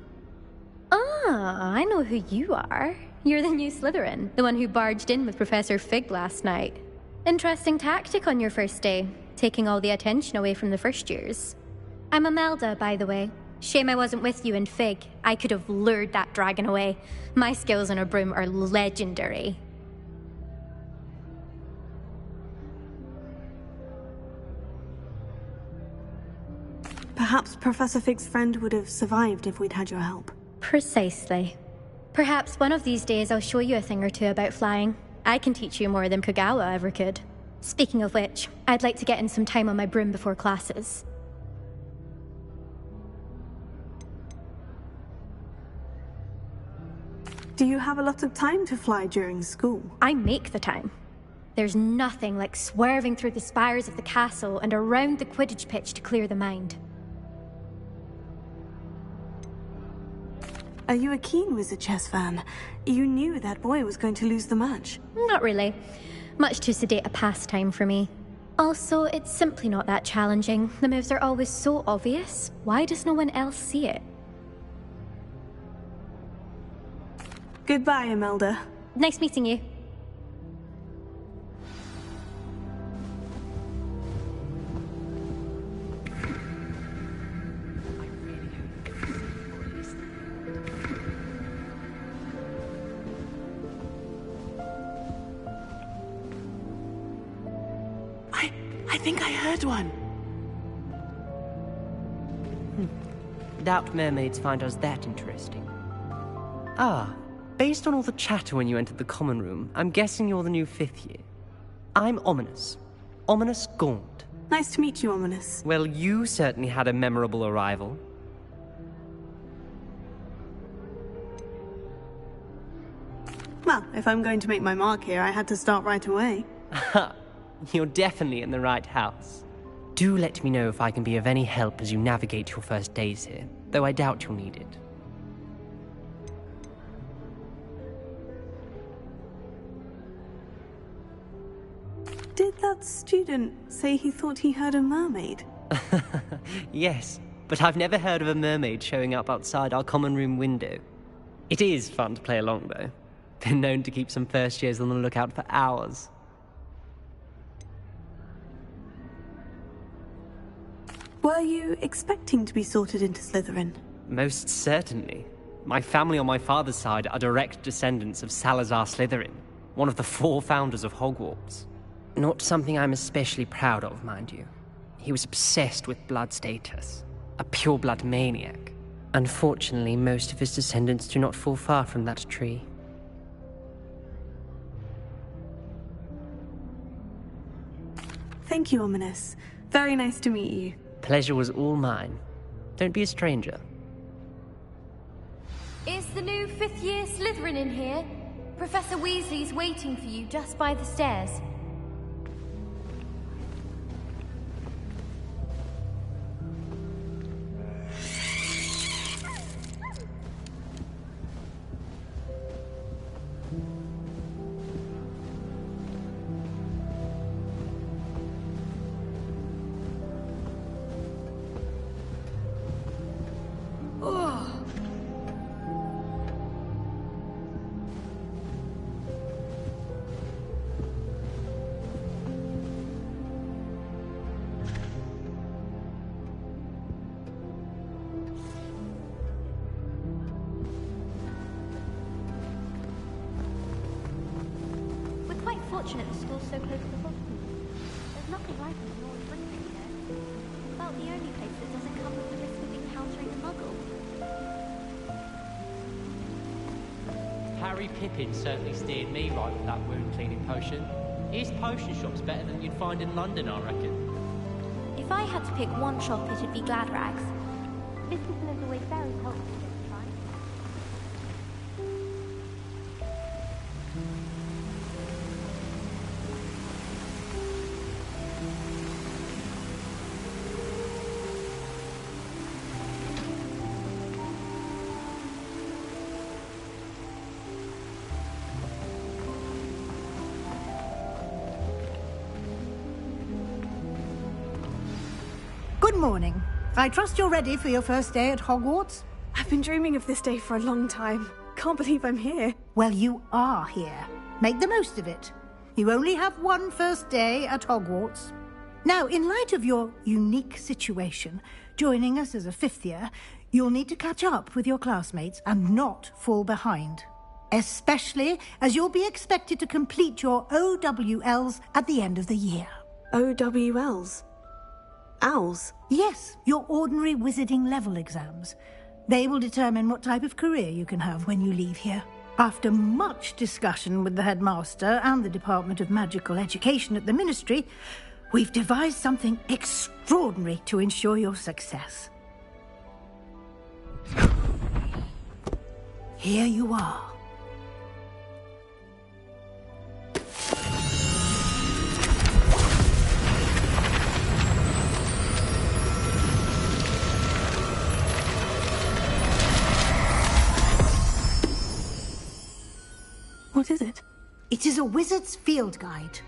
[SPEAKER 17] Ah, I know who you are. You're the new Slytherin, the one who barged in with Professor Fig last night. Interesting tactic on your first day, taking all the attention away from the first years.
[SPEAKER 13] I'm Imelda, by the way. Shame I wasn't with you in Fig. I could have lured that dragon away.
[SPEAKER 17] My skills on a broom are legendary.
[SPEAKER 1] Perhaps Professor Fig's friend would have survived if we'd had your help.
[SPEAKER 17] Precisely.
[SPEAKER 13] Perhaps one of these days I'll show you a thing or two about flying.
[SPEAKER 17] I can teach you more than Kogawa ever could.
[SPEAKER 13] Speaking of which, I'd like to get in some time on my broom before classes.
[SPEAKER 1] Do you have a lot of time to fly during school?
[SPEAKER 17] I make the time.
[SPEAKER 13] There's nothing like swerving through the spires of the castle and around the Quidditch pitch to clear the mind.
[SPEAKER 1] Are you a keen Wizard Chess fan? You knew that boy was going to lose the match.
[SPEAKER 17] Not really. Much too sedate a pastime for me.
[SPEAKER 13] Also, it's simply not that challenging. The moves are always so obvious. Why does no one else see it?
[SPEAKER 1] Goodbye, Imelda.
[SPEAKER 13] Nice meeting you.
[SPEAKER 14] I think I heard one.
[SPEAKER 18] Doubt mermaids find us that interesting. Ah, based on all the chatter when you entered the common room, I'm guessing you're the new 5th year. I'm Ominis. Ominis Gaunt.
[SPEAKER 1] Nice to meet you, Ominis.
[SPEAKER 18] Well, you certainly had a memorable arrival.
[SPEAKER 1] Well, if I'm going to make my mark here, I had to start right away.
[SPEAKER 18] You're definitely in the right house. Do let me know if I can be of any help as you navigate your first days here, though I doubt you'll need it.
[SPEAKER 1] Did that student say he thought he heard a mermaid?
[SPEAKER 18] Yes, but I've never heard of a mermaid showing up outside our common room window. It is fun to play along, though. Been known to keep some first years on the lookout for hours.
[SPEAKER 1] Were you expecting to be sorted into Slytherin?
[SPEAKER 18] Most certainly. My family on my father's side are direct descendants of Salazar Slytherin, one of the 4 founders of Hogwarts. Not something I'm especially proud of, mind you. He was obsessed with blood status, a pure-blood maniac. Unfortunately, most of his descendants do not fall far from that tree.
[SPEAKER 1] Thank you, Ominis. Very nice to meet you.
[SPEAKER 18] Pleasure was all mine. Don't be a stranger.
[SPEAKER 17] Is the new 5th year Slytherin in here? Professor Weasley's waiting for you just by the stairs.
[SPEAKER 13] Fortunate the school's so close to the bottom. There's nothing like an ignored brick here. About the only place that doesn't come with the risk of encountering a muggle.
[SPEAKER 19] Harry Pippin certainly steered me right with that wound cleaning potion. His potion shop's better than you'd find in London, I reckon.
[SPEAKER 13] If I had to pick one shop, it'd be Glad Rags. This people is always very helpful.
[SPEAKER 11] Good morning. I trust you're ready for your first day at Hogwarts?
[SPEAKER 1] I've been dreaming of this day for a long time. Can't believe I'm here.
[SPEAKER 11] Well, you are here. Make the most of it. You only have one first day at Hogwarts. Now, in light of your unique situation, joining us as a 5th year, you'll need to catch up with your classmates and not fall behind. Especially as you'll be expected to complete your OWLs at the end of the year.
[SPEAKER 1] OWLs? Owls?
[SPEAKER 11] Yes, your ordinary wizarding level exams. They will determine what type of career you can have when you leave here. After much discussion with the headmaster and the Department of Magical Education at the Ministry, we've devised something extraordinary to ensure your success. Here you are.
[SPEAKER 1] What is it?
[SPEAKER 11] It is a wizard's field guide.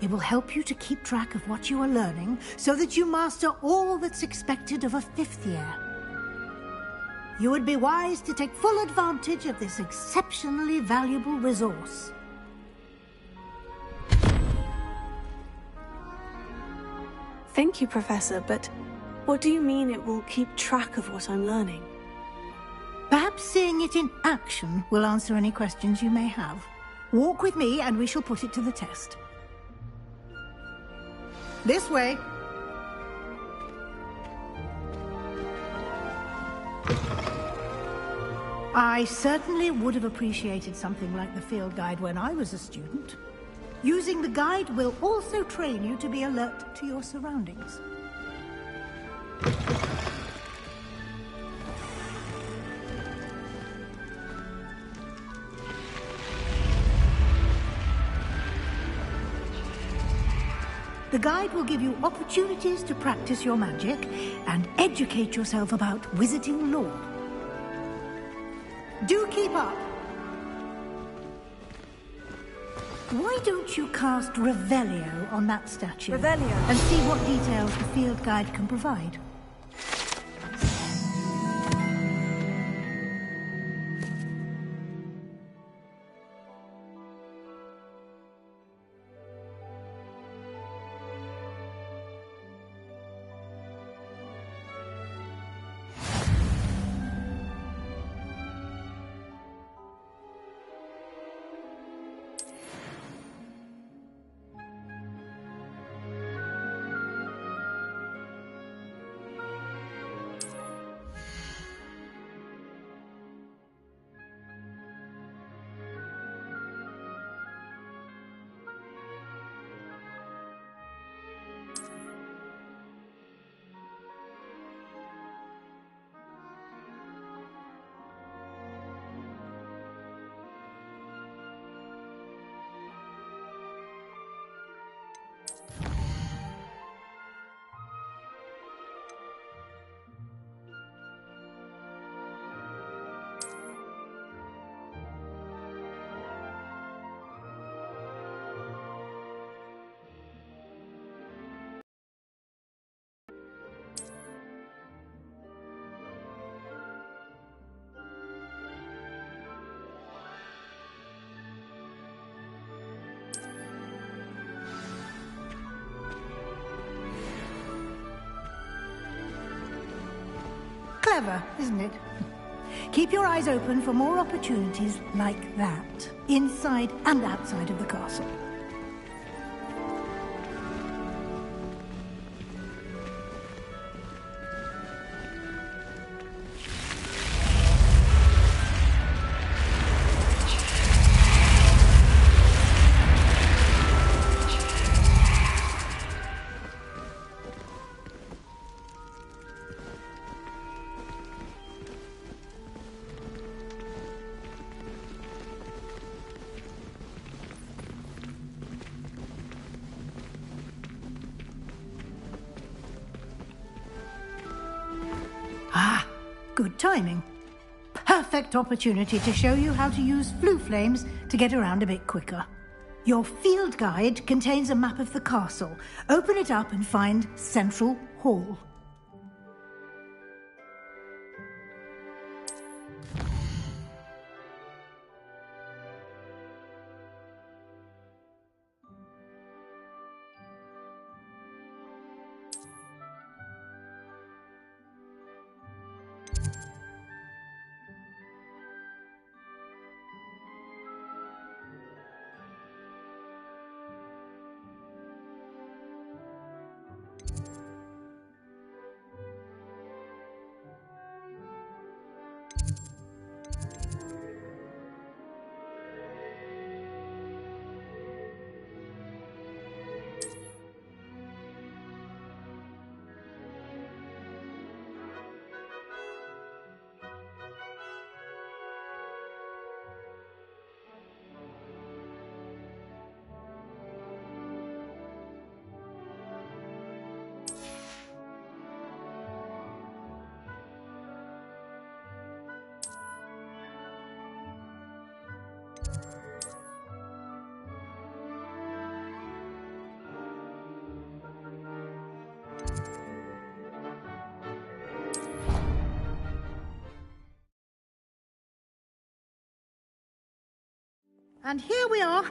[SPEAKER 11] It will help you to keep track of what you are learning so that you master all that's expected of a 5th year. You would be wise to take full advantage of this exceptionally valuable resource.
[SPEAKER 1] Thank you, Professor, but what do you mean it will keep track of what I'm learning?
[SPEAKER 11] Perhaps seeing it in action will answer any questions you may have. Walk with me and we shall put it to the test. This way. I certainly would have appreciated something like the field guide when I was a student. Using the guide will also train you to be alert to your surroundings. The guide will give you opportunities to practice your magic and educate yourself about wizarding lore. Do keep up! Why don't you cast Revelio on that statue?
[SPEAKER 7] Revelio.
[SPEAKER 11] And see what details the field guide can provide. Clever, isn't it? Keep your eyes open for more opportunities like that, inside and outside of the castle. Ah, good timing. Perfect opportunity to show you how to use flue flames to get around a bit quicker. Your field guide contains a map of the castle. Open it up and find Central Hall. And here we are.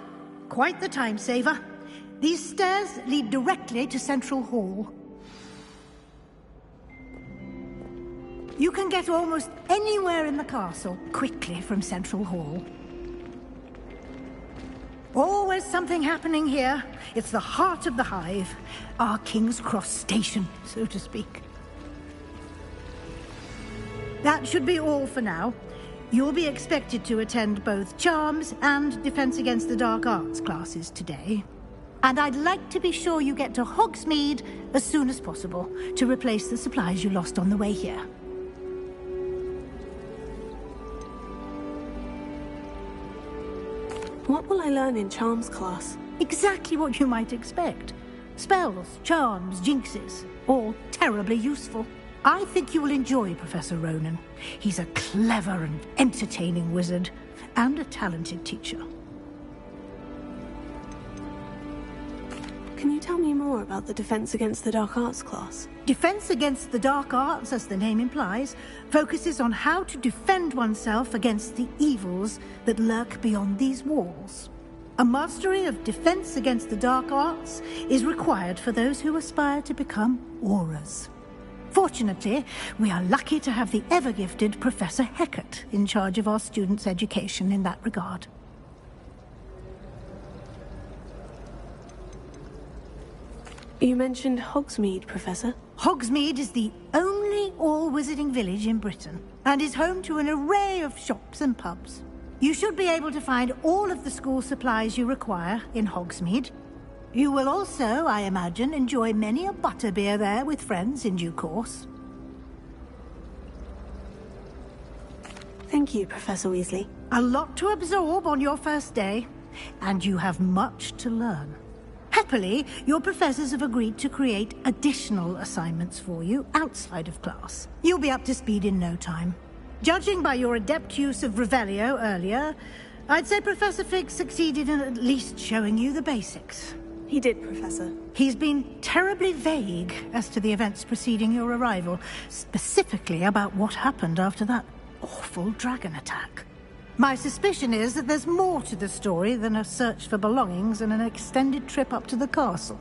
[SPEAKER 11] Quite the time saver. These stairs lead directly to Central Hall. You can get almost anywhere in the castle quickly from Central Hall. Always something happening here. It's the heart of the hive. Our King's Cross station, so to speak. That should be all for now. You'll be expected to attend both Charms and Defense Against the Dark Arts classes today. And I'd like to be sure you get to Hogsmeade as soon as possible to replace the supplies you lost on the way here.
[SPEAKER 1] What will I learn in Charms class?
[SPEAKER 11] Exactly what you might expect. Spells, charms, jinxes, all terribly useful. I think you will enjoy Professor Ronen. He's a clever and entertaining wizard, and a talented teacher.
[SPEAKER 1] Can you tell me more about the Defense Against the Dark Arts class?
[SPEAKER 11] Defense Against the Dark Arts, as the name implies, focuses on how to defend oneself against the evils that lurk beyond these walls. A mastery of Defense Against the Dark Arts is required for those who aspire to become Aurors. Fortunately, we are lucky to have the ever-gifted Professor Hecat in charge of our students' education in that regard.
[SPEAKER 1] You mentioned Hogsmeade, Professor.
[SPEAKER 11] Hogsmeade is the only all-wizarding village in Britain, and is home to an array of shops and pubs. You should be able to find all of the school supplies you require in Hogsmeade. You will also, I imagine, enjoy many a butterbeer there with friends in due course.
[SPEAKER 1] Thank you, Professor Weasley.
[SPEAKER 11] A lot to absorb on your first day, and you have much to learn. Happily, your professors have agreed to create additional assignments for you outside of class. You'll be up to speed in no time. Judging by your adept use of Revelio earlier, I'd say Professor Fig succeeded in at least showing you the basics.
[SPEAKER 1] He did, Professor.
[SPEAKER 11] He's been terribly vague as to the events preceding your arrival, specifically about what happened after that awful dragon attack. My suspicion is that there's more to the story than a search for belongings and an extended trip up to the castle.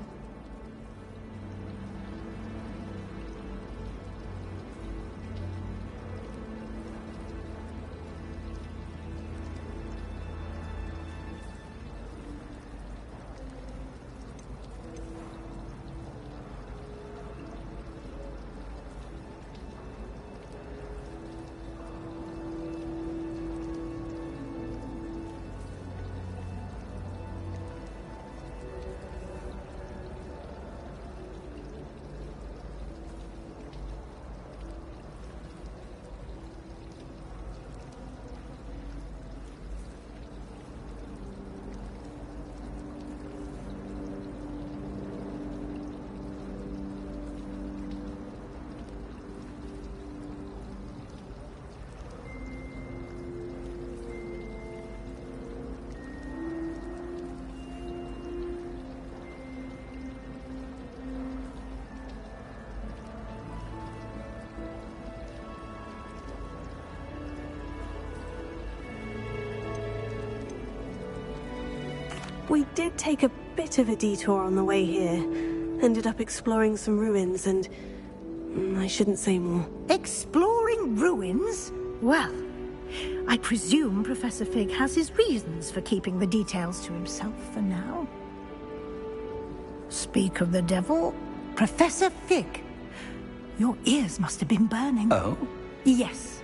[SPEAKER 1] We did take a bit of a detour on the way here. Ended up exploring some ruins and... I shouldn't say more.
[SPEAKER 11] Exploring ruins? Well, I presume Professor Fig has his reasons for keeping the details to himself for now. Speak of the devil, Professor Fig. Your ears must have been burning.
[SPEAKER 2] Oh?
[SPEAKER 11] Yes.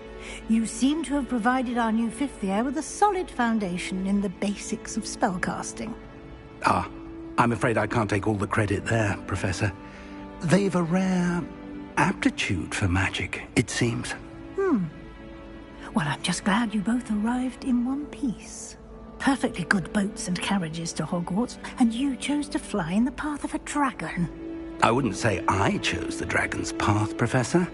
[SPEAKER 11] You seem to have provided our new fifth year with a solid foundation in the basics of spellcasting.
[SPEAKER 2] Ah, I'm afraid I can't take all the credit there, Professor. They've a rare aptitude for magic, it seems.
[SPEAKER 11] Well, I'm just glad you both arrived in one piece. Perfectly good boats and carriages to Hogwarts, and you chose to fly in the path of a dragon.
[SPEAKER 2] I wouldn't say I chose the dragon's path, Professor.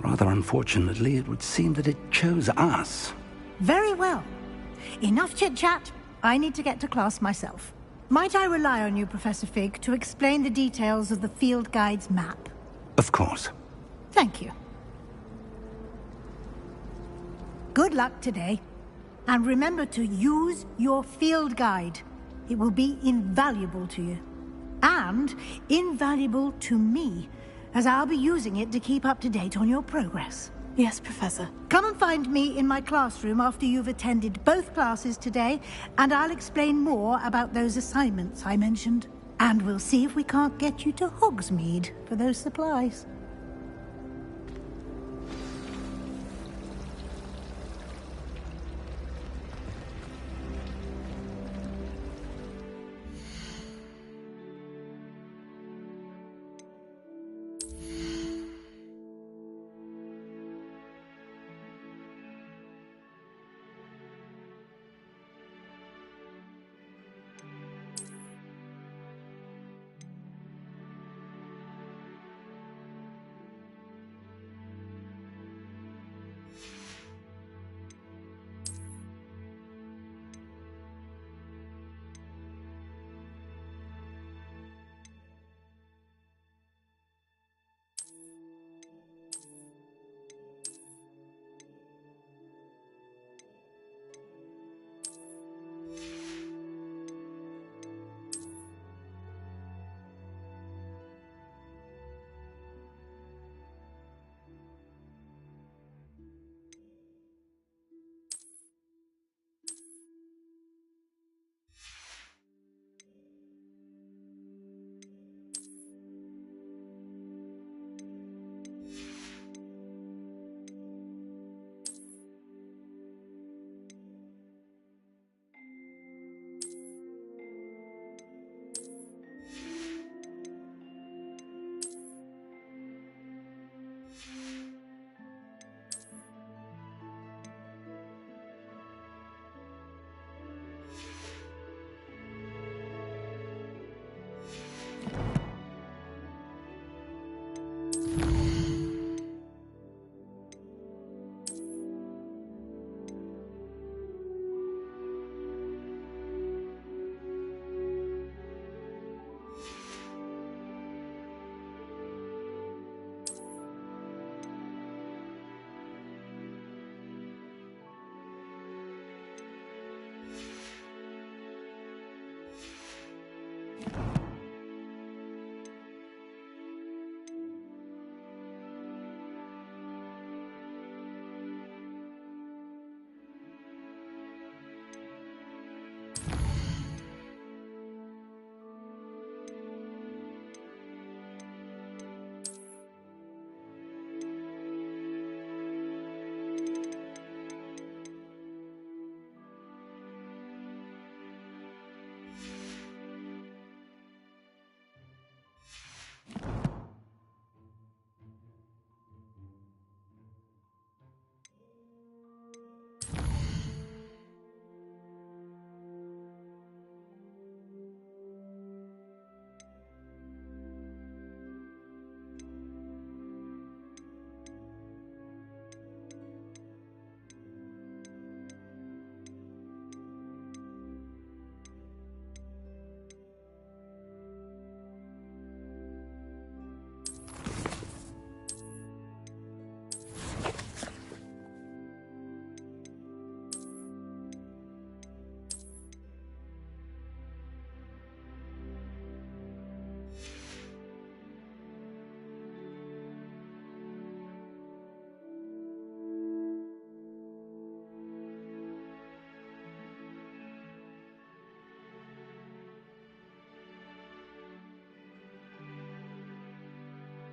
[SPEAKER 2] Rather unfortunately, it would seem that it chose us.
[SPEAKER 11] Very well. Enough chit-chat. I need to get to class myself. Might I rely on you, Professor Fig, to explain the details of the field guide's map?
[SPEAKER 2] Of course.
[SPEAKER 11] Thank you. Good luck today. And remember to use your field guide. It will be invaluable to you. And invaluable to me, as I'll be using it to keep up to date on your progress.
[SPEAKER 1] Yes, Professor.
[SPEAKER 11] Come and find me in my classroom after you've attended both classes today, and I'll explain more about those assignments I mentioned. And we'll see if we can't get you to Hogsmeade for those supplies.